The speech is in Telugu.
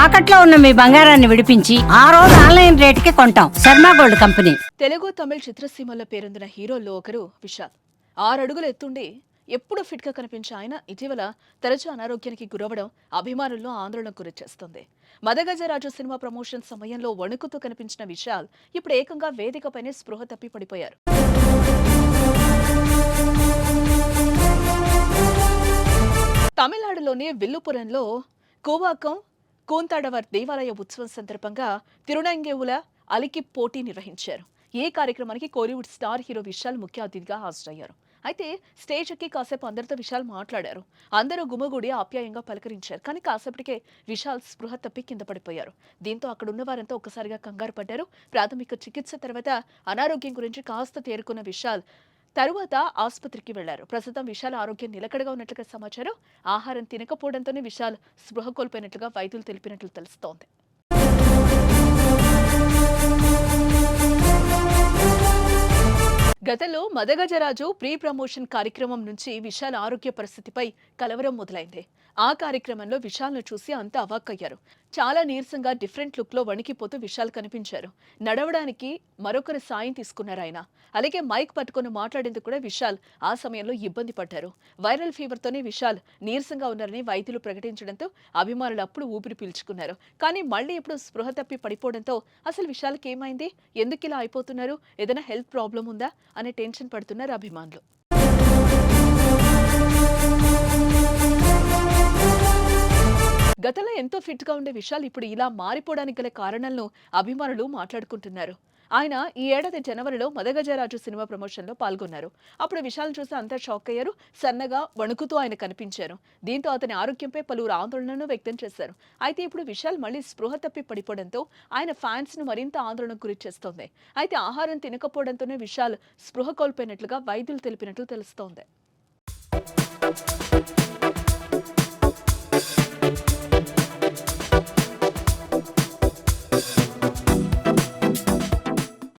తాకట్లో ఉన్న మీ బంగారాన్ని విడిపించి ఆ రోజు ఆన్లైన్ రేటుకి కొంటాం. Sharma gold company. తెలుగు తమిళ చిత్రసీమల్లో పేరొందిన హీరోల్లో ఒకరు విశాల్. 6 అడుగులు ఎత్తుండి ఎప్పుడు ఫిట్ గా కనిపించే ఆయన ఇటీవల తరచూ అనారోగ్యానికి గురవడం అభిమానుల్లో ఆందోళనకు గురిచేస్తుంది. మదగజరాజు సినిమా ప్రమోషన్ సమయంలో వణుకుతూ కనిపించిన విశాల్ ఇప్పుడు ఏకంగా వేదికపైనే స్పృహ తప్పి పడిపోయారు. తమిళనాడులోని విల్లుపురంలో కూవాకం కూంతాడవర్ దేవాలయ ఉత్సవం సందర్భంగా తిరునంగేవుల అలికి పోటీ నిర్వహించారు. ఈ కార్యక్రమానికి కోలీవుడ్ స్టార్ హీరో విశాల్ ముఖ్య అతిథిగా హాజరయ్యారు. అయితే స్టేజ్ ఎక్కి కాసేపు అందరితో విశాల్ మాట్లాడారు. అందరూ గుమగుడి ఆప్యాయంగా పలకరించారు. కానీ కాసేపటికే విశాల్ స్పృహ తప్పి కింద పడిపోయారు. దీంతో అక్కడున్న వారంతా ఒక్కసారిగా కంగారు పడ్డారు. ప్రాథమిక చికిత్స తర్వాత అనారోగ్యం గురించి కాస్త తేరుకున్న విశాల్ తరువాత ఆసుపత్రికి వెళ్లారు. ప్రస్తుతం విశాల్ ఆరోగ్యం నిలకడగా ఉన్నట్లుగా సమాచారం. ఆహారం తినకపోవడంతోనే విశాల్ స్పృహ కోల్పోయినట్లుగా వైద్యులు తెలిపినట్లు తెలుస్తోంది. గతంలో మదగజరాజు ప్రీ ప్రమోషన్ కార్యక్రమం నుంచి విశాల్ ఆరోగ్య పరిస్థితిపై కలవరం మొదలైంది. ఆ కార్యక్రమంలో విశాల్ను చూసి అంతా అవాక్కయ్యారు. చాలా నీరసంగా డిఫరెంట్ లుక్ లో వణికిపోతూ విశాల్ కనిపించారు. నడవడానికి మరొకరి సాయం తీసుకున్నారు ఆయన. అలాగే మైక్ పట్టుకుని మాట్లాడేందుకు కూడా విశాల్ ఆ సమయంలో ఇబ్బంది పడ్డారు. వైరల్ ఫీవర్ తోనే విశాల్ నీరసంగా ఉన్నారని వైద్యులు ప్రకటించడంతో అభిమానులు అప్పుడు ఊపిరి పీల్చుకున్నారు. కానీ మళ్ళీ ఇప్పుడు స్పృహ తప్పి పడిపోవడంతో అసలు విశాల్కి ఏమైంది, ఎందుకు ఇలా అయిపోతున్నారు, ఏదైనా హెల్త్ ప్రాబ్లం ఉందా అనే టెన్షన్ పడుతున్నారు అభిమానులు. గతంలో ఎంతో ఫిట్ గా ఉండే విశాల్ ఇప్పుడు ఇలా మారిపోవడానికి గల కారణాలను అభిమానులు మాట్లాడుకుంటున్నారు. ఆయన ఈ ఏడాది జనవరిలో మదగజరాజు సినిమా ప్రమోషన్ లో పాల్గొన్నారు. అప్పుడు విశాల్ చూసి అంతా షాక్ అయ్యారు. సన్నగా వణుకుతూ ఆయన కనిపించారు. దీంతో అతని ఆరోగ్యంపై పలువురు ఆందోళనను వ్యక్తం చేశారు. అయితే ఇప్పుడు విశాల్ మళ్లీ స్పృహ తప్పి పడిపోవడంతో ఆయన ఫ్యాన్స్ ను మరింత ఆందోళనకు గురి చేస్తోంది. అయితే ఆహారం తినకపోవడంతోనే విశాల్ స్పృహ కోల్పోయినట్లుగా వైద్యులు తెలిపినట్లు తెలుస్తోంది.